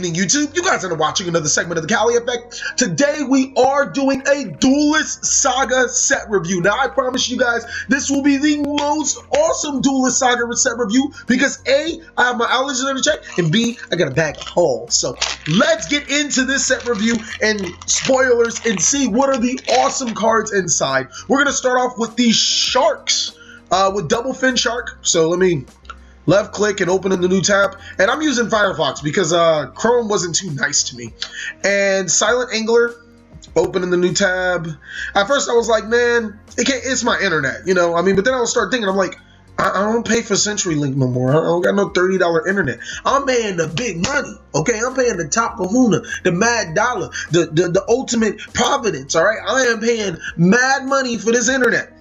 evening, YouTube. You guys are watching another segment of the Cali Effect. Today, we are doing a Duelist Saga set review. Now, I promise you guys, this will be the most awesome Duelist Saga set review because A, I have my allergies under check, and B, I got a bag of hauls. So, let's get into this set review and spoilers and see what are the awesome cards inside. We're going to start off with the Sharks, with Double Fin Shark. So, let me left click and open in the new tab, and I'm using Firefox because Chrome wasn't too nice to me. And Silent Angler, open in the new tab. At first I was like, man, it's my internet, you know. I mean, but then I was start thinking, I'm like, I don't pay for CenturyLink no more. I don't got no $30 internet. I'm paying the big money, okay? I'm paying the top kahuna, the mad dollar, the ultimate providence, all right? I am paying mad money for this internet.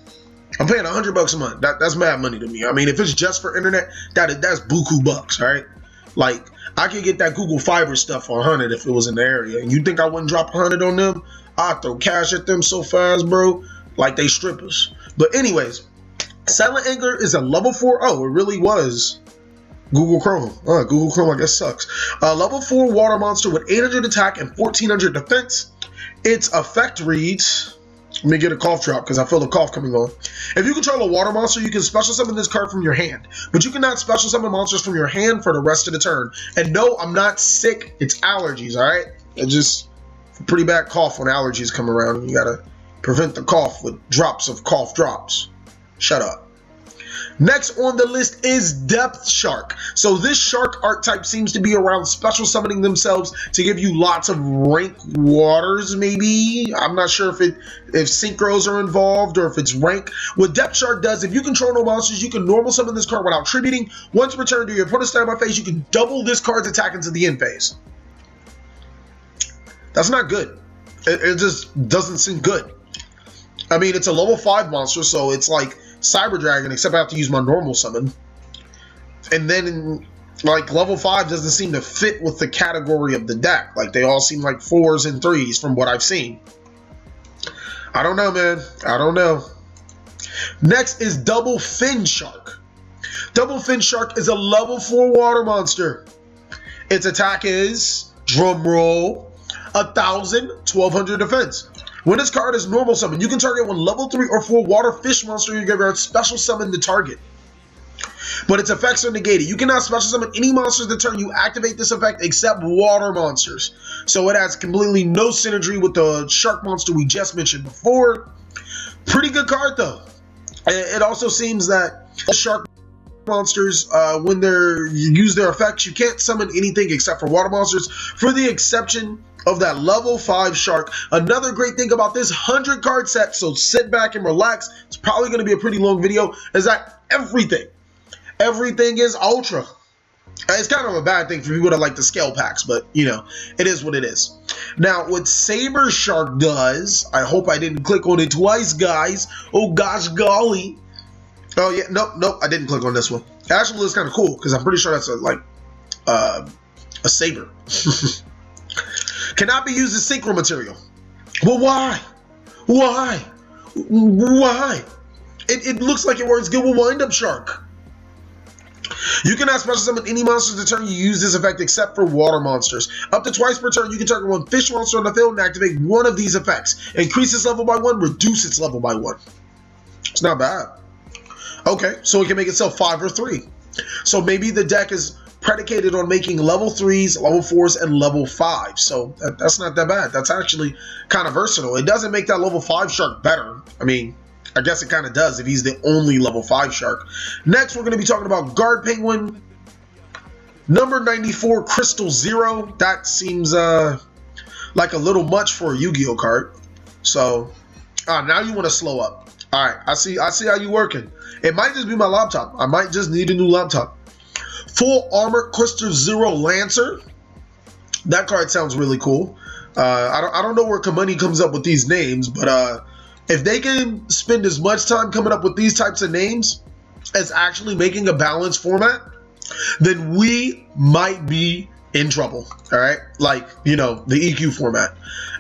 I'm paying $100 a month. That's mad money to me. I mean, if it's just for internet, that's buku bucks, all right? Like, I could get that Google Fiber stuff for 100 if it was in the area. And you think I wouldn't drop 100 on them? I'd throw cash at them so fast, bro, like they strippers. But anyways, Silent Angler is a level 4. Oh, it really was Google Chrome. Google Chrome, I guess, sucks. Level 4 water monster with 800 attack and 1400 defense. Its effect reads... Let me get a cough drop because I feel the cough coming on. If you control a water monster, you can special summon this card from your hand. But you cannot special summon monsters from your hand for the rest of the turn. And no, I'm not sick. It's allergies, all right? It's just a pretty bad cough when allergies come around. And you got to prevent the cough with drops of cough drops. Shut up. Next on the list is Depth Shark. So this shark archetype seems to be around special summoning themselves to give you lots of rank waters, maybe. I'm not sure if synchros are involved or if it's rank. What Depth Shark does, if you control no monsters, you can normal summon this card without tributing. Once returned to your opponent's standby phase, you can double this card's attack into the end phase. That's not good. It just doesn't seem good. I mean, it's a level 5 monster, so it's like Cyber Dragon, except I have to use my normal summon. And then, like, level 5 doesn't seem to fit with the category of the deck. Like, they all seem like 4s and 3s from what I've seen. I don't know, man. I don't know. Next is Double Fin Shark. Double Fin Shark is a level 4 water monster. Its attack is, drum roll, 1000, 1200 defense. When this card is normal summon, you can target one level 3 or 4 water fish monster in your graveyard, special summon the target. But its effects are negated. You cannot special summon any monsters the turn you activate this effect except water monsters. So it has completely no synergy with the shark monster we just mentioned before. Pretty good card though. It also seems that shark monsters, when you use their effects, you can't summon anything except for water monsters, for the exception of that level 5 shark. Another great thing about this 100 card set, so sit back and relax, it's probably going to be a pretty long video, is that everything is ultra. It's kind of a bad thing for people that like the scale packs, but you know, it is what it is. Now, what Saber Shark does, I hope I didn't click on it twice, guys. Oh gosh golly. Oh yeah, nope, I didn't click on this one. It actually looks kind of cool because I'm pretty sure that's a saber. Cannot be used as synchro material. Well, why? Why? It looks like it works good with Wind Up Shark. You cannot special summon any monsters the turn you use this effect except for water monsters. Up to twice per turn, you can target one fish monster on the field and activate one of these effects. Increase its level by 1, reduce its level by 1. It's not bad. Okay, so it can make itself 5 or 3. So maybe the deck is predicated on making level 3s, level 4s, and level 5s. So that's not that bad. That's actually kind of versatile. It doesn't make that level 5 shark better. I mean, I guess it kind of does if he's the only level 5 shark. Next, we're going to be talking about Guard Penguin. Number 94, Crystal Zero. That seems like a little much for a Yu-Gi-Oh card. So, now you want to slow up. All right, I see how you're working. It might just be my laptop. I might just need a new laptop. Full Armor Crystal Zero Lancer. That card sounds really cool. I don't know where Kamani comes up with these names, but if they can spend as much time coming up with these types of names as actually making a balanced format, then we might be in trouble. All right, like, you know, the EQ format.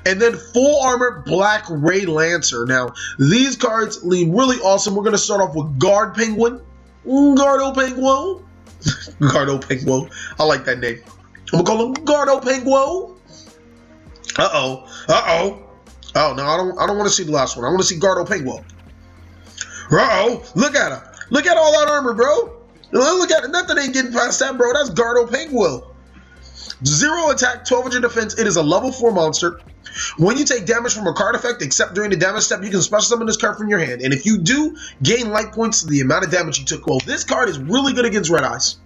And then Full Armor Black Ray Lancer. Now, these cards lean really awesome. We're going to start off with Guard Penguin. Gardo Penguin. Gardo Penguin. I like that name. I'm gonna call him Gardo Penguo. Uh-oh. Uh-oh. Oh, no, I don't want to see the last one. I want to see Gardo Penguo. Uh-oh. Look at him. Look at all that armor, bro. Look at it. Nothing ain't getting past that, bro. That's Gardo Penguo. 0 attack, 1200 defense. It is a level 4 monster. When you take damage from a card effect, except during the damage step, you can special summon this card from your hand. And if you do, gain life points to the amount of damage you took. Well, this card is really good against Red Eyes.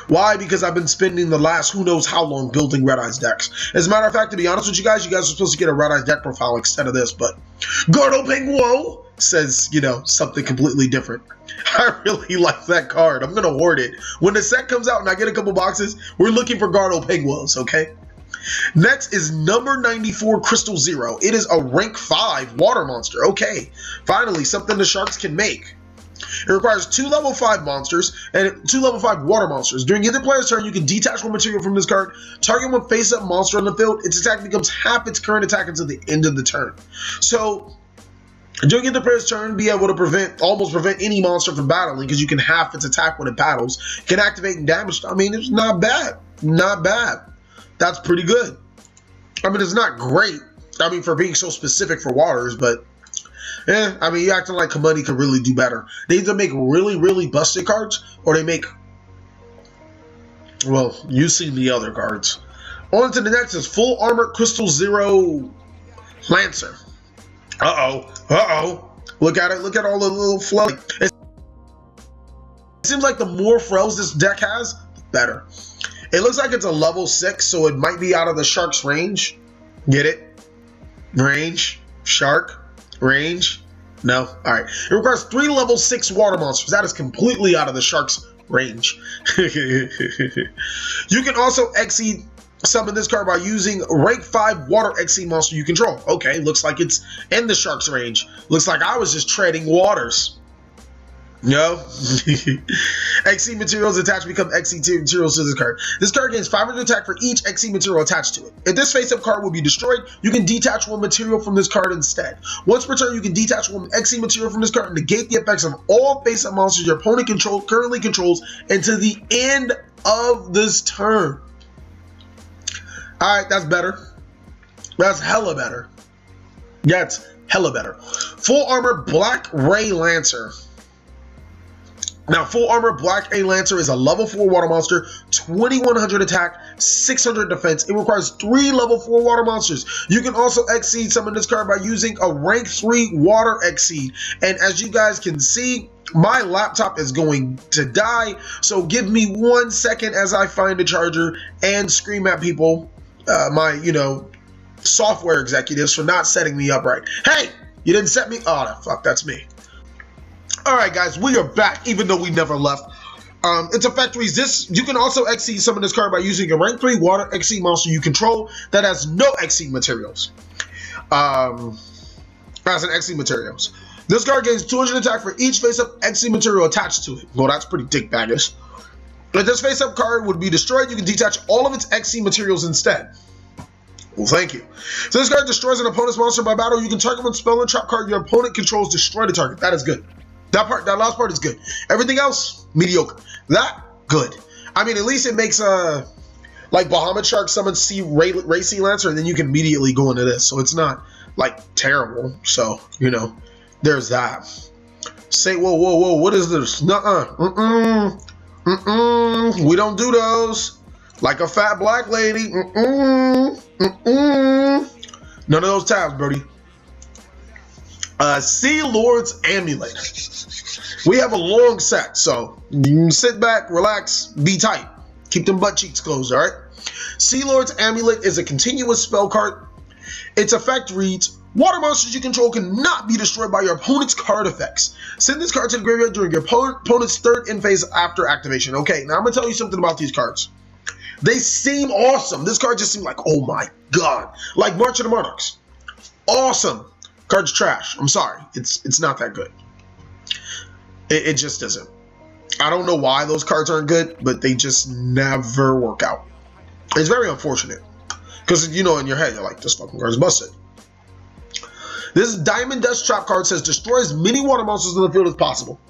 Why? Because I've been spending the last who knows how long building Red Eyes decks. As a matter of fact, to be honest with you guys are supposed to get a Red Eyes deck profile instead of this, but Gardo Penguo says, you know, something completely different. I really like that card. I'm going to hoard it. When the set comes out and I get a couple boxes, we're looking for Gardo Penguos, okay? Next is number 94, Crystal Zero. It is a rank 5 water monster. Okay, finally, something the Sharks can make. It requires 2 level 5 monsters and 2 level 5 water monsters. During either player's turn, you can detach one material from this card, target one face-up monster on the field. Its attack becomes half its current attack until the end of the turn. So, during either player's turn, be able to almost prevent any monster from battling because you can half its attack when it battles. Can activate and damage. I mean, it's not bad. Not bad. That's pretty good. I mean, it's not great. I mean, for being so specific for waters, but I mean, you acting like Kamani could really do better. They either make really, really busted cards, or they make, well, you've seen the other cards. On to the next is Full Armor Crystal Zero Lancer. Uh-oh. Uh-oh. Look at it. Look at all the little flow. It seems like the more frills this deck has, the better. It looks like it's a level 6, so it might be out of the Shark's range. Get it? Range. Shark. Range. No. All right. It requires 3 level 6 water monsters. That is completely out of the Shark's range. You can also exceed summon this card by using rank 5 water XC monster you control. Okay, looks like it's in the Shark's range. Looks like I was just treading waters. No. XC materials attached become XC materials to this card. This card gains 500 attack for each XC material attached to it. If this face-up card will be destroyed, you can detach one material from this card instead. Once per turn, you can detach one XC material from this card and negate the effects of all face-up monsters your opponent currently controls until the end of this turn. Alright, that's better. That's hella better. That's hella better. Full Armor Black Ray Lancer. Now, Full Armor Black A Lancer is a level 4 water monster, 2100 attack, 600 defense. It requires 3 level 4 water monsters. You can also exceed summon this card by using a rank 3 water exceed. And as you guys can see, my laptop is going to die, so give me 1 second as I find a charger and scream at people, my, software executives for not setting me up right. Hey, you didn't set me? Oh, fuck, that's me. Alright guys, we are back, even though we never left. It's effect resist. You can also exceed summon this card by using a rank 3 water exceed monster you control that has no exceed materials. As an exceed materials. This card gains 200 attack for each face-up exceed material attached to it. Well, that's pretty dick-baggish. If this face-up card would be destroyed, you can detach all of its exceed materials instead. Well, thank you. So this card destroys an opponent's monster by battle. You can target one spell and trap card your opponent controls destroy the target. That is good. That last part is good. Everything else, mediocre. That, good. I mean, at least it makes, like Bahamut Shark summon Ray Sea Lancer, and then you can immediately go into this. So it's not, like, terrible. So, there's that. Say, whoa, what is this? Nuh-uh. We don't do those. Like a fat black lady. None of those tabs, Brody. Sea Lord's Amulet. We have a long set, so you can sit back, relax, be tight. Keep them butt cheeks closed, alright? Sea Lord's Amulet is a continuous spell card. Its effect reads, water monsters you control cannot be destroyed by your opponent's card effects. Send this card to the graveyard during your opponent's third end phase after activation. Okay, now I'm going to tell you something about these cards. They seem awesome. This card just seemed like, oh my god. Like March of the Monarchs. Awesome. Card's trash. I'm sorry. It's not that good. It just isn't. I don't know why those cards aren't good, but they just never work out. It's very unfortunate. Because, in your head, you're like, this fucking card's busted. This Diamond Dust Trap card says, destroy as many water monsters in the field as possible.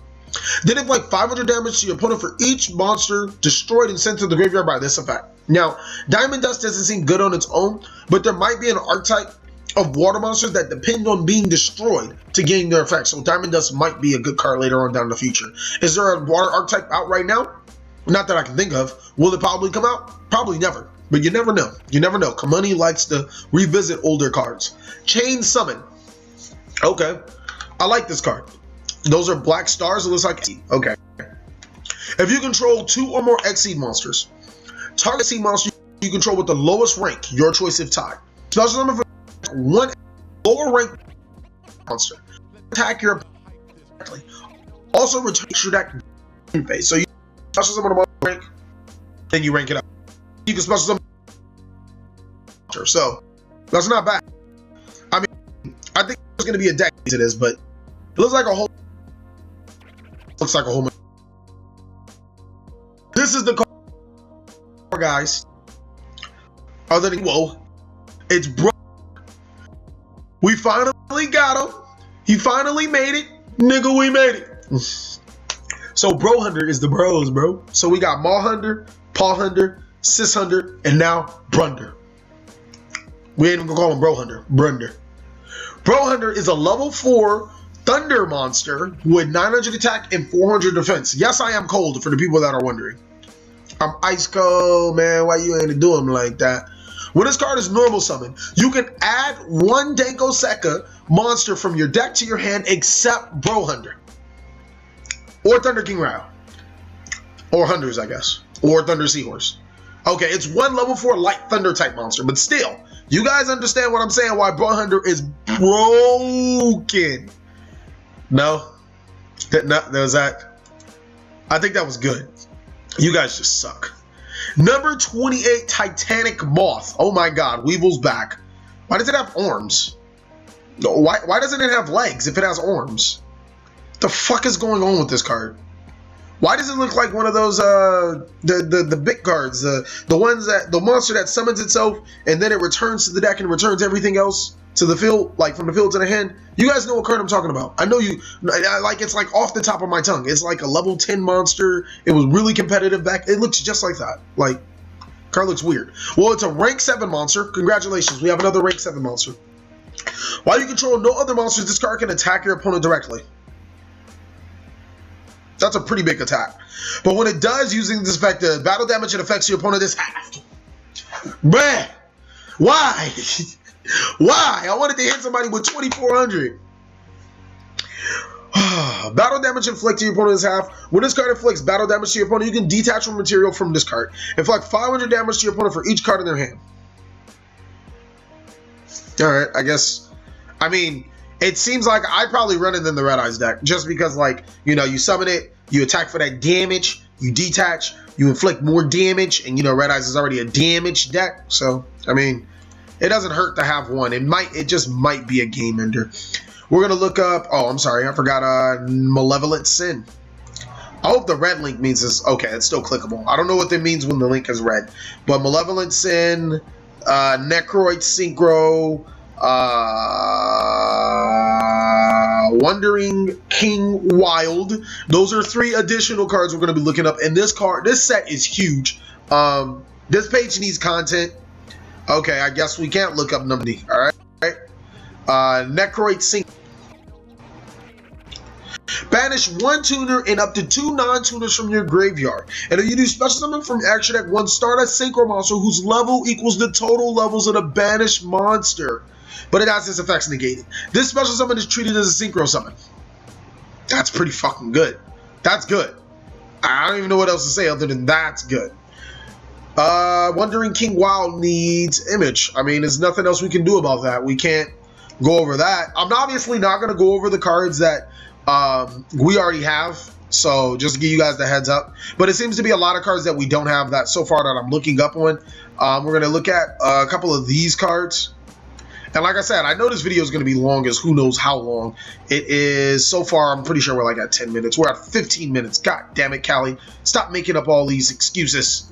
Then inflict 500 damage to your opponent for each monster destroyed and sent to the graveyard by this effect. Now, Diamond Dust doesn't seem good on its own, but there might be an archetype of water monsters that depend on being destroyed to gain their effect. So Diamond Dust might be a good card later on down in the future. Is there a water archetype out right now? Not that I can think of. Will it probably come out? Probably never. But you never know. You never know. Kamani likes to revisit older cards. Chain Summon. Okay. I like this card. Those are black stars. It looks like okay. If you control 2 or more Xseed monsters, target Xseed monster you control with the lowest rank, your choice if tied. Special summon for 1 lower rank monster. Attack your opponent directly. Also return your deck in phase. So you special summon a monster rank, then you rank it up. You can special summon so that's not bad. I mean, I think there's gonna be a deck to this, but it looks like a whole This is the card, guys. Other than whoa, it's bro. We finally got him. He finally made it, nigga. We made it. So brohunder is the bros, bro. So we got Malevolent, Pawhunder, Sishunter, and now Brunder. We ain't even gonna call him brohunder. Brunder. Brohunder is a level 4 thunder monster with 900 attack and 400 defense. Yes, I am cold for the people that are wondering. I'm ice cold, man. Why you ain't doing like that? When this card is normal summon, you can add 1 Danko Sekka monster from your deck to your hand except Brohunder. Or Thunder King Rao. Or Hunters, I guess. Or Thunder Seahorse. Okay, it's 1 level 4 light thunder type monster, but still, you guys understand what I'm saying, why Brohunder is broken. No? That was that. I think that was good. You guys just suck. Number 28, Titanic Moth. Oh my god, Weevil's back. Why does it have arms? Why doesn't it have legs if it has arms? The fuck is going on with this card? Why does it look like one of those the big cards, the ones that the monster that summons itself and then it returns to the deck and returns everything else to the field, like from the field to the hand? You guys know what card I'm talking about. I know you like, it's like off the top of my tongue. It's like a level 10 monster. It was really competitive back. It looks just like that. Like, card looks weird. Well, it's a rank 7 monster. Congratulations, we have another rank 7 monster. While you control no other monsters, this card can attack your opponent directly. That's a pretty big attack. But when it does, using this effect, the battle damage it affects your opponent is halved. Bruh, why? Why? I wanted to hit somebody with 2,400. Battle damage inflicted to your opponent is half. When this card inflicts battle damage to your opponent, you can detach from material from this card. Inflict 500 damage to your opponent for each card in their hand. Alright, I guess. I mean, it seems like I probably run it in the Red Eyes deck, just because, like, you know, you summon it, you attack for that damage, you detach, you inflict more damage, and, you know, Red Eyes is already a damage deck, so, I mean, it doesn't hurt to have one. It just might be a game ender. We're gonna look up, oh, I'm sorry, I forgot, Malevolent Sin. I hope the red link means this, okay, it's still clickable. I don't know what that means when the link is red, but Malevolent Sin, Necroid Synchro, Wandering King Wild. Those are 3 additional cards we're going to be looking up. And this set is huge. This page needs content. Okay, I guess we can't look up number D. All right. Necroid Sync. Banish 1 tuner and up to 2 non-tuners from your graveyard. And if you do special summon from action deck 1 Stardust Synchro monster whose level equals the total levels of the banished monster, but it has its effects negated. This special summon is treated as a synchro summon. That's pretty fucking good. That's good. I don't even know what else to say other than that's good. Wandering King Wild needs image. I mean, there's nothing else we can do about that. We can't go over that. I'm obviously not going to go over the cards that we already have. So just to give you guys the heads up. But it seems to be a lot of cards that we don't have that so far that I'm looking up on. We're going to look at a couple of these cards. And like I said, I know this video is going to be long as who knows how long. It is, so far, I'm pretty sure we're like at 10 minutes. We're at 15 minutes. God damn it, Callie. Stop making up all these excuses.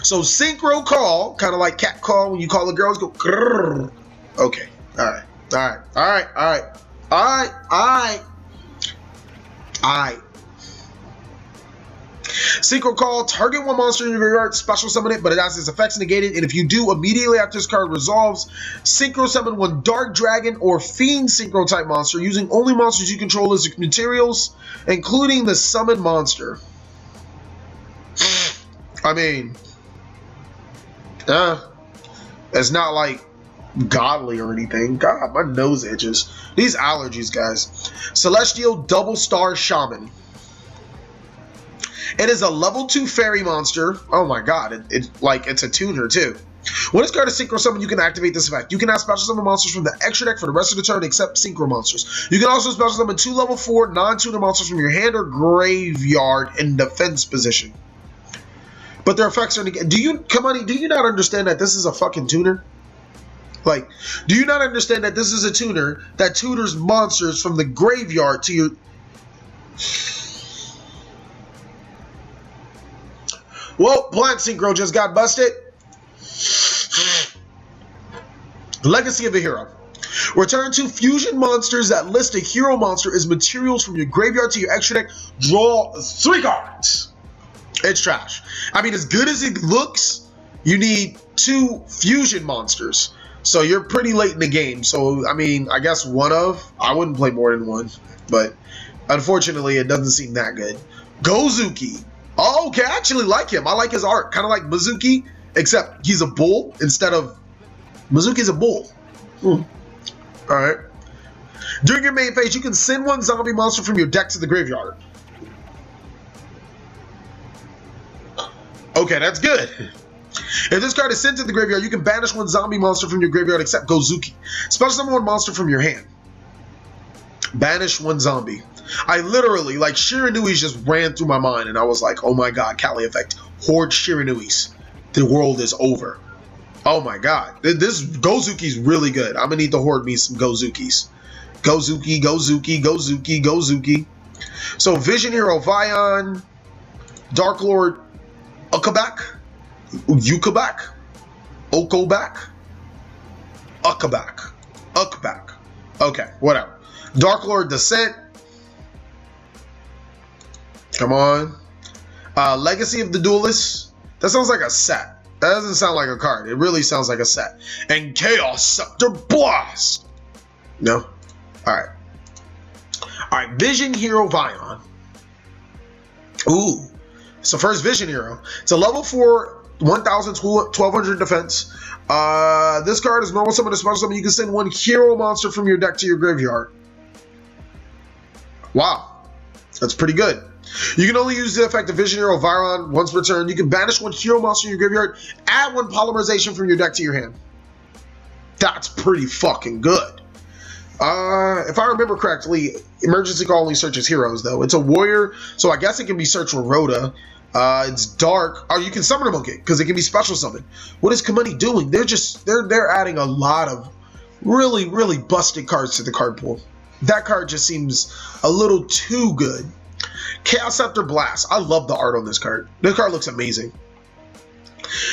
So Synchro call, kind of like cat call when you call the girls, go grrr. Okay. All right. All right. All right. All right. All right. All right. Aight. Synchro call, target one monster in your graveyard, special summon it, but it has its effects negated, and if you do, immediately after this card resolves, synchro summon one Dark Dragon or Fiend synchro type monster using only monsters you control as materials, including the summon monster. I mean, it's not like godly or anything. God, my nose itches. These allergies, guys. Celestial Double Star Shaman. It is a level 2 fairy monster. Oh my god, it's a tuner too. When this card is synchro summon, you can activate this effect. You can have special summon monsters from the extra deck for the rest of the turn except synchro monsters. You can also special summon 2 level 4 non-tuner monsters from your hand or graveyard in defense position. But their effects are negated. Do you not understand that this is a fucking tuner? Like, do you not understand that this is a tuner that tutors monsters from the graveyard to your... Well, Plant Synchro just got busted. Legacy of a Hero. Return 2 fusion monsters that list a hero monster as materials from your graveyard to your extra deck. Draw 3 cards. It's trash. I mean, as good as it looks, you need 2 fusion monsters. So you're pretty late in the game. So, I mean, I guess I wouldn't play more than 1. But unfortunately, it doesn't seem that good. Go-zuki. Oh, okay, I actually like him. I like his art. Kind of like Mizuki, except he's a bull instead of... Mizuki's a bull. Alright. During your main phase, you can send 1 zombie monster from your deck to the graveyard. Okay, that's good. If this card is sent to the graveyard, you can banish 1 zombie monster from your graveyard except Go-zuki. Special summon 1 monster from your hand. Banish 1 zombie. I literally, like, Shiranuis just ran through my mind, and I was like, oh my god, Kali effect. Horde Shiranuis. The world is over. Oh my god. This Go-zuki's really good. I'm gonna need to hoard me some Go-zukis. Go-zuki, Go-zuki, Go-zuki, Go-zuki. So, Vision Hero Vion, Dark Lord Ukabak, Ukabak, Okobak, Ukabak, Ukabak. Okay, whatever. Dark Lord Descent. Come on. Legacy of the Duelist. That sounds like a set. That doesn't sound like a card. It really sounds like a set. And Chaos Scepter Blast. No? Alright. Alright, Vision Hero Vion. Ooh. It's the first Vision Hero. It's a level 4, 1,1200 defense. This card is normal summon, a special summon. You can send 1 hero monster from your deck to your graveyard. Wow. That's pretty good. You can only use the effect of Vision Hero Vion once per turn. You can banish 1 hero monster in your graveyard. Add 1 polymerization from your deck to your hand. That's pretty fucking good. If I remember correctly, Emergency Call only searches heroes, though. It's a warrior, so I guess it can be searched with Rhoda. It's dark. Oh, you can summon a monkey because it can be special summoned. What is Kamani doing? They're adding a lot of really busted cards to the card pool. That card just seems a little too good. Chaos Scepter Blast. I love the art on this card. This card looks amazing.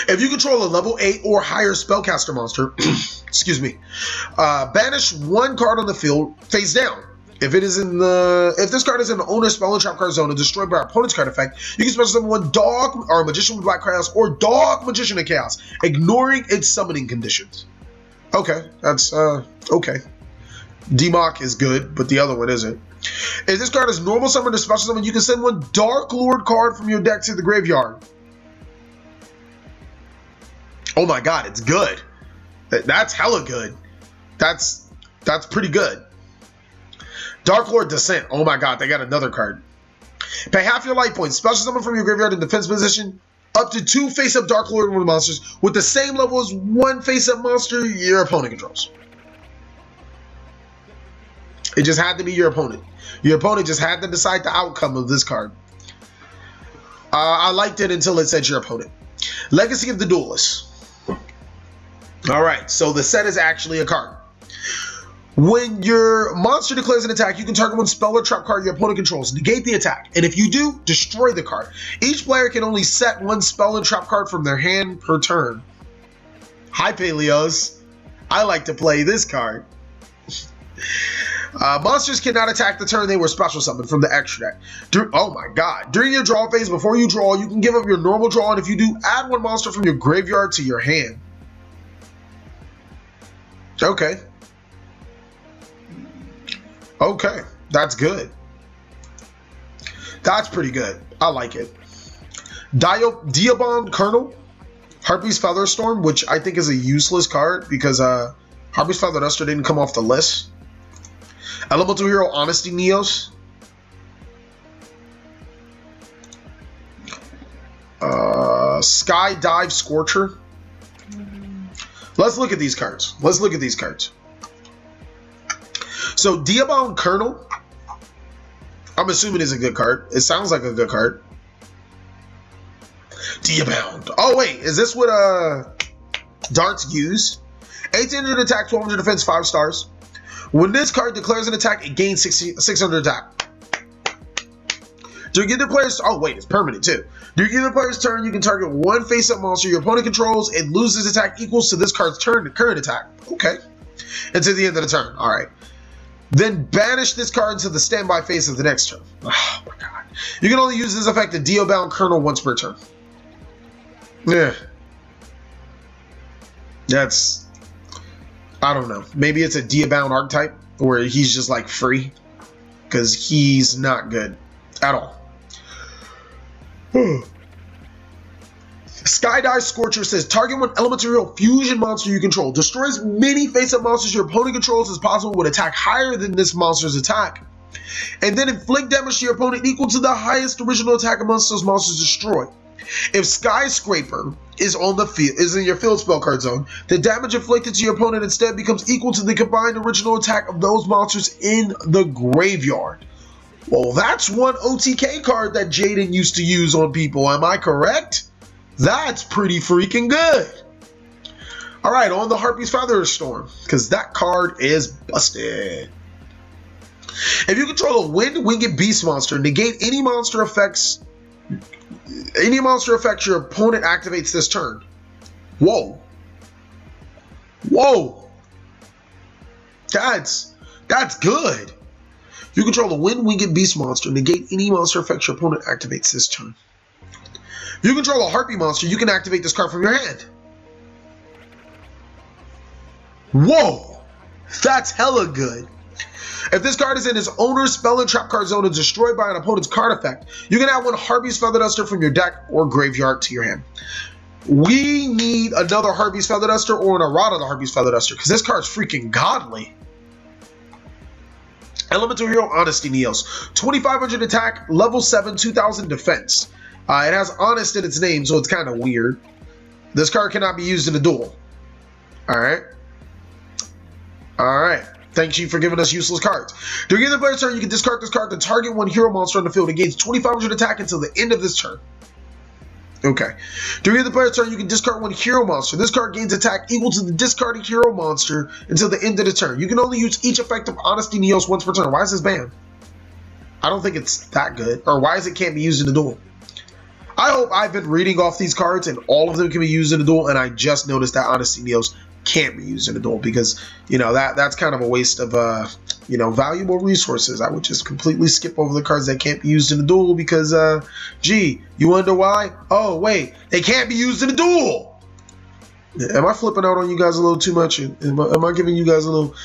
If you control a level 8 or higher spellcaster monster, excuse me, banish 1 card on the field face down. If this card is in the owner's spell and trap card zone and destroyed by our opponent's card effect, you can special summon 1 dog or magician with black chaos or dog magician of chaos, ignoring its summoning conditions. Okay, that's okay. Demok is good, but the other one isn't. If this card is normal summon or special summon, you can send 1 Dark Lord card from your deck to the graveyard. Oh my god, it's good. That's hella good. That's pretty good. Dark Lord Descent. Oh my god, they got another card. Pay half your life points. Special summon from your graveyard in defense position. Up to 2 face-up Dark Lord monsters with the same level as 1 face-up monster your opponent controls. It just had to be your opponent. Your opponent just had to decide the outcome of this card. I liked it until it said your opponent. Legacy of the Duelist. Alright, so the set is actually a card. When your monster declares an attack, you can target 1 spell or trap card your opponent controls. Negate the attack. And if you do, destroy the card. Each player can only set 1 spell and trap card from their hand per turn. Hi, Paleos. I like to play this card. Monsters cannot attack the turn they were special summoned from the extra deck. Oh my god. During your draw phase, before you draw, you can give up your normal draw, and if you do, add one monster from your graveyard to your hand. Okay. Okay. That's good. That's pretty good. I like it. Diabond Colonel. Harpy's Featherstorm, which I think is a useless card because Harpy's Feather Duster didn't come off the list. Elemental Hero Honesty Neos. Skydive Scorcher. Let's look at these cards. Let's look at these cards. So Diabond Colonel, I'm assuming is a good card. It sounds like a good card. Diabond. Oh wait, is this what darts use? 1800 attack, 1200 defense, 5 stars. When this card declares an attack, it gains 600 attack. During either player's... Oh, wait, it's permanent, too. During either player's turn, you can target one face-up monster your opponent controls. It loses attack equals to this card's current attack. Okay. Until the end of the turn. All right. Then banish this card into the standby phase of the next turn. Oh, my God. You can only use this effect to Diabond Colonel once per turn. Yeah. That's... I don't know. Maybe it's a Diabond archetype where he's just like free because he's not good at all. Skydive Scorcher says target one elemental hero fusion monster you control. Destroy as many face-up monsters your opponent controls as possible with attack higher than this monster's attack. And then inflict damage to your opponent equal to the highest original attack amongst those monsters destroyed. If Skyscraper is on the field, is in your field spell card zone, the damage inflicted to your opponent instead becomes equal to the combined original attack of those monsters in the graveyard. Well, that's one OTK card that Jaden used to use on people. Am I correct? That's pretty freaking good. All right, on the Harpy's Featherstorm, because that card is busted. If you control a Winged Beast monster, negate any monster effects. Any monster effect your opponent activates this turn. Whoa. Whoa. That's good. You control a Winged Beast monster. Negate any monster effect your opponent activates this turn. You control a Harpy monster. You can activate this card from your hand. Whoa. That's hella good. If this card is in his owner's spell and trap card zone and destroyed by an opponent's card effect, you can add one Harpy's Feather Duster from your deck or graveyard to your hand. We need another Harpy's Feather Duster or an errata the Harpy's Feather Duster because this card's freaking godly. Elemental Hero Honesty Neos. 2500 attack, level 7, 2000 defense. It has Honest in its name, so it's kind of weird. This card cannot be used in a duel. Alright. Alright. Thank you for giving us useless cards. During either player's turn, you can discard this card to target one hero monster on the field. It gains 2500 attack until the end of this turn. Okay. During the player's turn, you can discard one hero monster. This card gains attack equal to the discarded hero monster until the end of the turn. You can only use each effect of Honesty Neos once per turn. Why is this banned? I don't think it's that good. Or why is it can't be used in a duel? I hope I've been reading off these cards and all of them can be used in a duel, and I just noticed that Honesty Neos can't be used in a duel because, you know, that's kind of a waste of, you know, valuable resources. I would just completely skip over the cards that can't be used in a duel because, gee, you wonder why? Oh, wait, they can't be used in a duel. Am I flipping out on you guys a little too much? Am I giving you guys a little,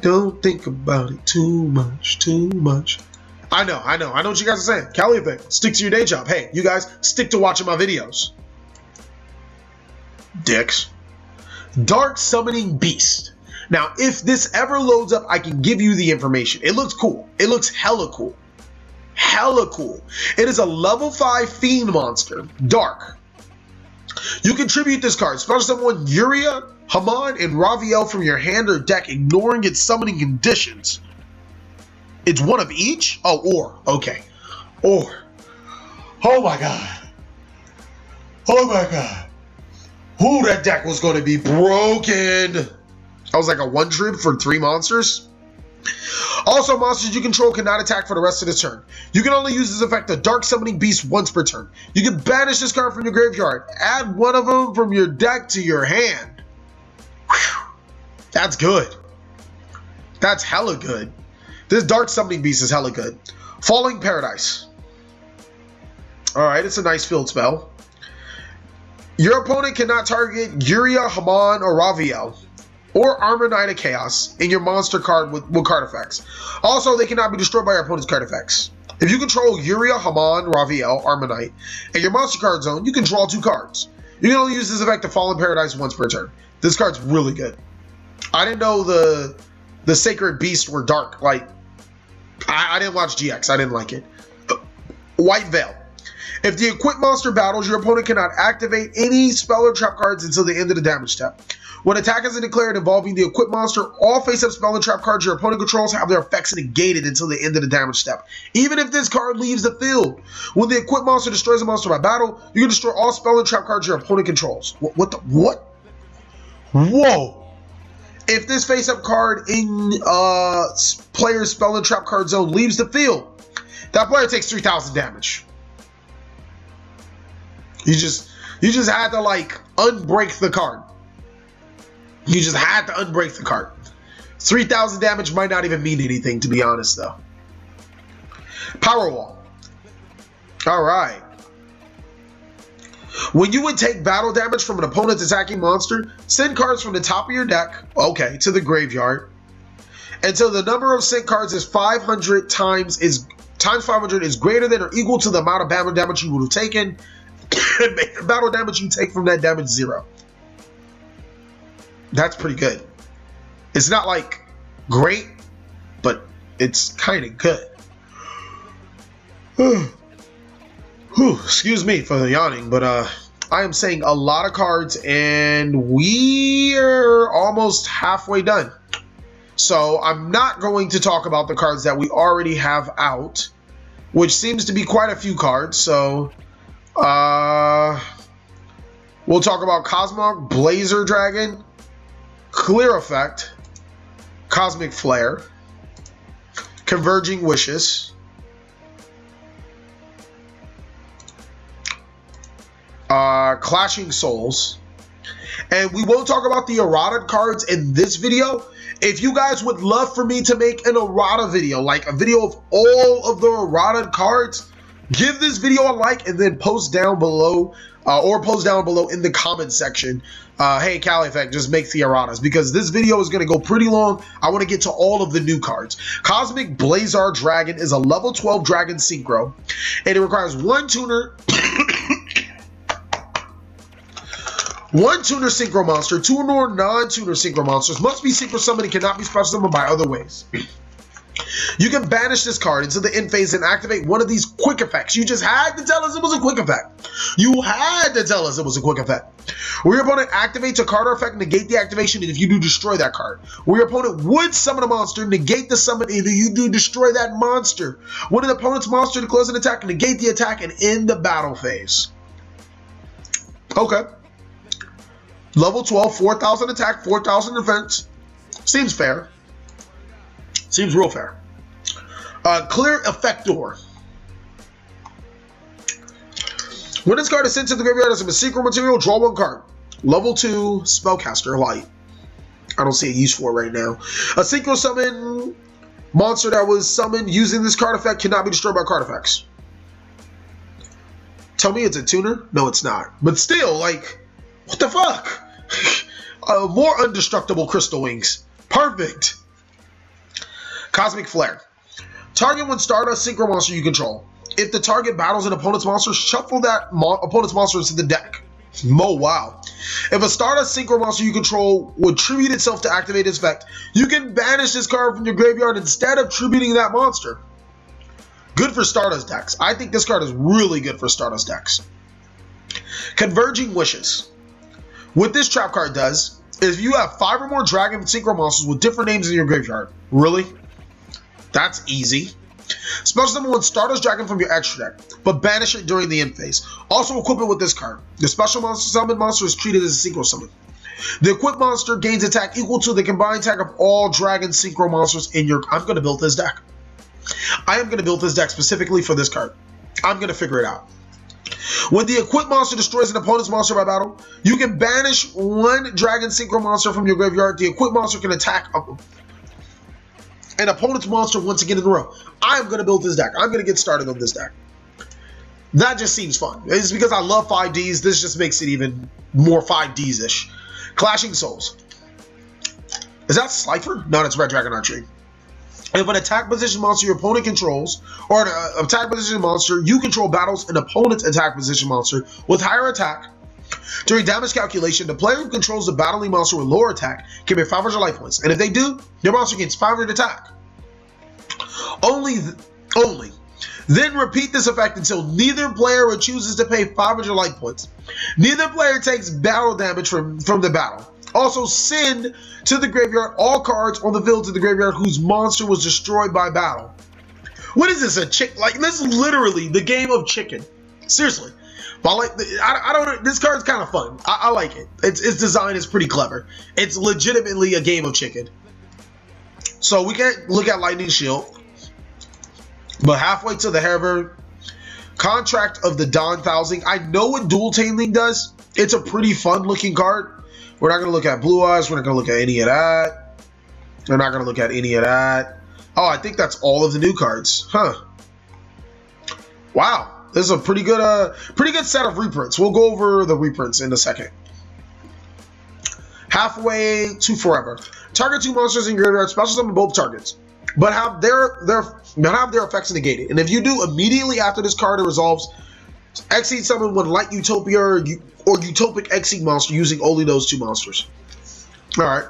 don't think about it too much. I know what you guys are saying. Cali Effect, stick to your day job. Hey, you guys, stick to watching my videos. Dicks. Dark Summoning Beast. Now, if this ever loads up, I can give you the information. It looks cool. It looks hella cool. Hella cool. It is a level 5 Fiend monster. Dark. You contribute this card. Special summon Yuria, Haman, and Raviel from your hand or deck, ignoring its summoning conditions. It's one of each? Oh, or. Okay. Or. Oh my god. Oh my god. Ooh, that deck was going to be broken. I was like a one trip for 3 monsters. Also, monsters you control cannot attack for the rest of the turn. You can only use this effect of Dark Summoning Beast once per turn. You can banish this card from your graveyard. Add one of them from your deck to your hand. Whew. That's good. That's hella good. This Dark Summoning Beast is hella good. Falling Paradise. Alright, it's a nice field spell. Your opponent cannot target Yu-Gi-Oh, Haman, or Raviel, or Armor Knight of Chaos in your monster card with card effects. Also, they cannot be destroyed by your opponent's card effects. If you control Yu-Gi-Oh, Haman, Raviel, Armor Knight, and your monster card zone, you can draw 2 cards. You can only use this effect to Fallen Paradise once per turn. This card's really good. I didn't know the Sacred Beasts were dark. Like, I didn't watch GX. I didn't like it. White Veil. If the equipped monster battles, your opponent cannot activate any spell or trap cards until the end of the damage step. When attack is declared involving the equipped monster, all face-up spell and trap cards your opponent controls have their effects negated until the end of the damage step, even if this card leaves the field. When the equipped monster destroys a monster by battle, you can destroy all spell and trap cards your opponent controls. What? Whoa! If this face-up card in player's spell and trap card zone leaves the field, that player takes 3,000 damage. You just had to like unbreak the card. You just had to unbreak the card. 3,000 damage might not even mean anything, to be honest, though. Power Wall. All right. When you would take battle damage from an opponent's attacking monster, send cards from the top of your deck, okay, to the graveyard, until the number of sent cards is 500 times 500 is greater than or equal to the amount of battle damage you would have taken, and make the battle damage you take from that damage 0. That's pretty good. It's not like great, but it's kind of good. Excuse me for the yawning, but I am saying a lot of cards and we're almost halfway done. So I'm not going to talk about the cards that we already have out, which seems to be quite a few cards. So we'll talk about Cosmog, Blazar Dragon, Clear Effect, Cosmic Flare, Converging Wishes, Clashing Souls, and we won't talk about the errata cards in this video. If you guys would love for me to make an errata video, like a video of all of the errata cards, give this video a like and then post down below in the comment section, hey Cali Effect, just make the erratas, because this video is going to go pretty long. I want to get to all of the new cards. Cosmic Blazar Dragon is a level 12 dragon synchro, and it requires one tuner one tuner synchro monster. 2 or more non-tuner synchro monsters must be synchro summoned and cannot be special summoned by other ways. You can banish this card into the end phase and activate one of these quick effects. You just had to tell us it was a quick effect. You had to tell us it was a quick effect. Where your opponent activates a card or effect, negate the activation, and if you do, destroy that card. Where your opponent would summon a monster, negate the summon, and if you do, destroy that monster. When an opponent's monster declares an attack, negate the attack and end the battle phase. Okay. Level 12, 4,000 attack, 4,000 defense. Seems fair. Seems real fair. Clear Effector. When this card is sent to the graveyard as a synchro material, draw 1 card. Level 2 Spellcaster Light. I don't see a use for it right now. A synchro summon monster that was summoned using this card effect cannot be destroyed by card effects. Tell me it's a tuner? No, it's not. But still, like, what the fuck? More undestructible crystal wings. Perfect. Cosmic Flare. Target one stardust synchro monster you control. If the target battles an opponent's monster, shuffle that opponent's monster into the deck. Oh, wow. If a stardust synchro monster you control would tribute itself to activate its effect, you can banish this card from your graveyard instead of tributing that monster. Good for Stardust decks. I think this card is really good for Stardust decks. Converging Wishes. What this trap card does is if you have 5 or more dragon synchro monsters with different names in your graveyard. Really? That's easy. Special summon 1 Stardust Dragon from your extra deck, but banish it during the end phase. Also equip it with this card. The special monster summon monster is treated as a synchro summon. The equipped monster gains attack equal to the combined attack of all dragon synchro monsters in your... I'm going to build this deck. I am going to build this deck specifically for this card. I'm going to figure it out. When the equipped monster destroys an opponent's monster by battle, you can banish 1 dragon synchro monster from your graveyard. The equipped monster can attack an opponent's monster once again in a row. I'm going to build this deck. I'm going to get started on this deck. That just seems fun. It's because I love 5Ds. This just makes it even more 5Ds-ish. Clashing Souls. Is that Slifer? No, that's Red Dragon Archery. If an attack position monster your opponent controls, or an attack position monster you control battles an opponent's attack position monster with higher attack, during damage calculation, the player who controls the battling monster with lower attack can pay 500 life points. And if they do, your monster gains 500 attack. Only. Then repeat this effect until neither player chooses to pay 500 life points. Neither player takes battle damage from the battle. Also, send to the graveyard all cards on the field to the graveyard whose monster was destroyed by battle. What is this, a chick? Like, this is literally the game of chicken. Seriously. But like, I don't. This card's kind of fun. I like it. Its design is pretty clever. It's legitimately a game of chicken. So we can't look at Lightning Shield. But halfway to the Herver, Contract of the Dawn Thousand. I know what Dueltaining does. It's a pretty fun looking card. We're not going to look at Blue Eyes. We're not going to look at any of that. We're not going to look at any of that. Oh, I think that's all of the new cards. Huh. Wow. This is a pretty good set of reprints. We'll go over the reprints in a second. Halfway to Forever. Target 2 monsters in your graveyard. Special summon both targets, but have their effects negated. And if you do, immediately after this card resolves, Exceed summon one Light Utopia or Utopic Exceed monster using only those 2 monsters. Alright.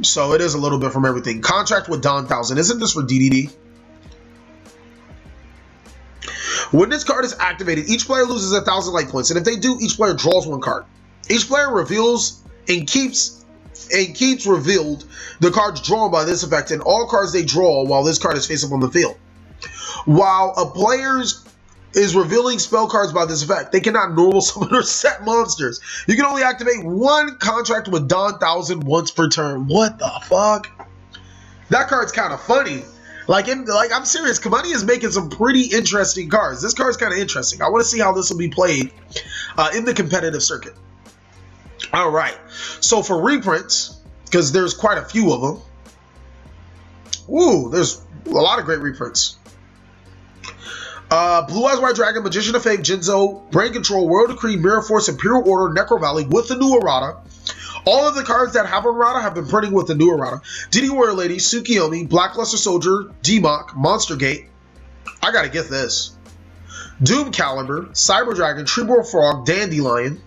So it is a little bit from everything. Contract with Dawn Thousand. Isn't this for DDD? When this card is activated, each player loses 1,000 life points. And if they do, each player draws 1 card. Each player reveals and keeps revealed the cards drawn by this effect and all cards they draw while this card is face up on the field. While a player is revealing spell cards by this effect, they cannot normal summon or set monsters. You can only activate 1 contract with Dawn Thousand once per turn. What the fuck? That card's kind of funny. Like I'm serious. Kamani is making some pretty interesting cards. This card's kind of interesting. I want to see how this will be played in the competitive circuit. All right. So for reprints, because there's quite a few of them. Ooh, there's a lot of great reprints. Blue Eyes White Dragon, Magician of Fate, Jinzo, Brain Control, World Decree, Mirror Force, Imperial Order, Necro Valley with the new errata. All of the cards that have errata have been printing with the new errata. Diddy Warrior Lady, Tsukiyomi, Blackluster Soldier, D-Mock, Monster Gate. I gotta get this. Doom Caliber, Cyber Dragon, Treeborn Frog, Dandelion.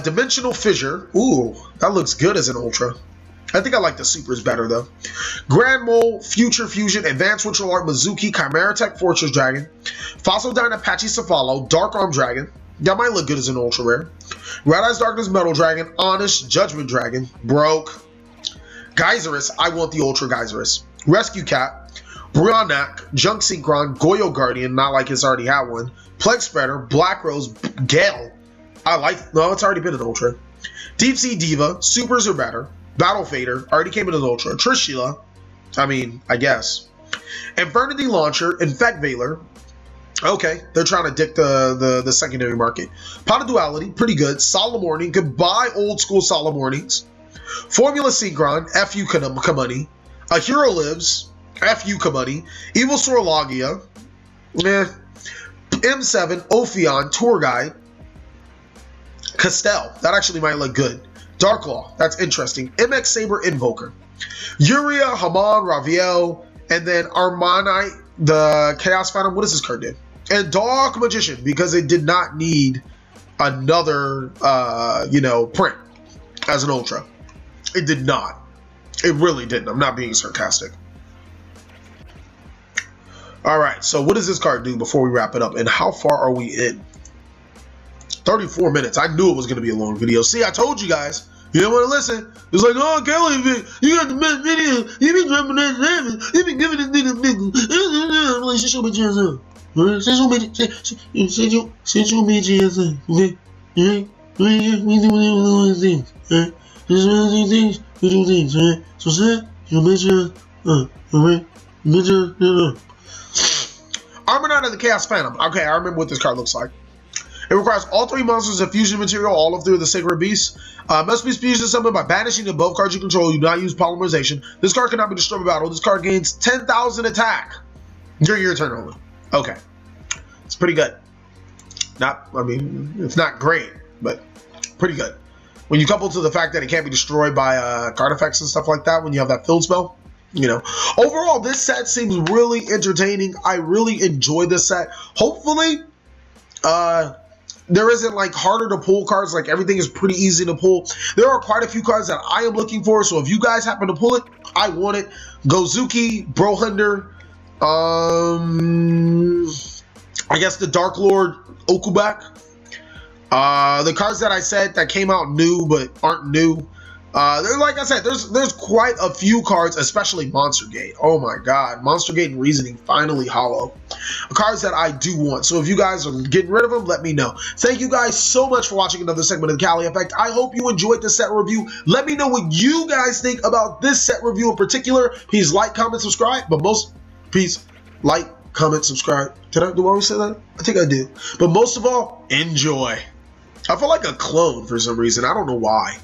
Dimensional Fissure. Ooh, that looks good as an Ultra. I think I like the Supers better, though. Grand Mole, Future Fusion, Advanced Ritual Art, Mizuki, Chimera Tech Fortress Dragon, Fossil Dine Apache Cephalo, Dark Arm Dragon. That might look good as an Ultra Rare. Red Eyes Darkness Metal Dragon, Honest Judgment Dragon, Broke. Geyserus, I want the Ultra Geyserus. Rescue Cat, Brionac, Junk Synchron, Goyo Guardian, not like it's already had one. Plague Spreader, Black Rose, Gale. No, it's already been an Ultra. Deep Sea Diva, Supers are better. Battle Fader, already came in an Ultra. Trishula, I mean, I guess. Infernity Launcher, Infect Veiler. Okay, they're trying to dick the secondary market. Pot of Duality, pretty good. Solemn Morning, goodbye old school Solemn Mornings. Formula Synchron, F.U. Kamani. A Hero Lives, F.U. Kamani. Evil Sorologia, M7, Ophion, Tour Guide. Castell, that actually might look good. Darklaw, that's interesting. MX Saber Invoker. Yuria, Haman, Raviel, and then Armanite, the Chaos Phantom. What does this card do? And Dark Magician, because it did not need another, print as an Ultra. It did not. It really didn't. I'm not being sarcastic. All right, so what does this card do before we wrap it up? And how far are we in? 34 minutes. I knew it was going to be a long video. See, I told you guys. You didn't want to listen. It's like, oh, Kelly, you got the best video. You been dropping that. You been giving this nigga nigga. I'm like, social media. Social media. Okay? We do one of things. This is one of these things. We do things. Alright? So, say, you measure. Alright? Measure. Armor Knight of the Chaos Phantom. Okay, I remember what this card looks like. It requires all 3 monsters of fusion material, all of 3 of the Sacred Beasts. Must be fusion summoned by banishing the above cards you control. You do not use polymerization. This card cannot be destroyed by battle. This card gains 10,000 attack during your turn only. Okay. It's pretty good. I mean, it's not great, but pretty good. When you couple to the fact that it can't be destroyed by card effects and stuff like that when you have that field spell, you know. Overall, this set seems really entertaining. I really enjoy this set. Hopefully, there isn't like harder to pull cards. Like everything is pretty easy to pull. There are quite a few cards that I am looking for. So if you guys happen to pull it, I want it. Go-zuki, brohunder, I guess the Dark Lord Okubak. The cards that I said that came out new but aren't new. Like I said, there's quite a few cards, especially Monster Gate. Oh my God, Monster Gate and Reasoning finally hollow. Cards that I do want. So if you guys are getting rid of them, let me know. Thank you guys so much for watching another segment of the Cali Effect. I hope you enjoyed the set review. Let me know what you guys think about this set review in particular. Please like, comment, subscribe. But please like, comment, subscribe. Do I always say that? I think I do. But most of all, enjoy. I feel like a clone for some reason. I don't know why.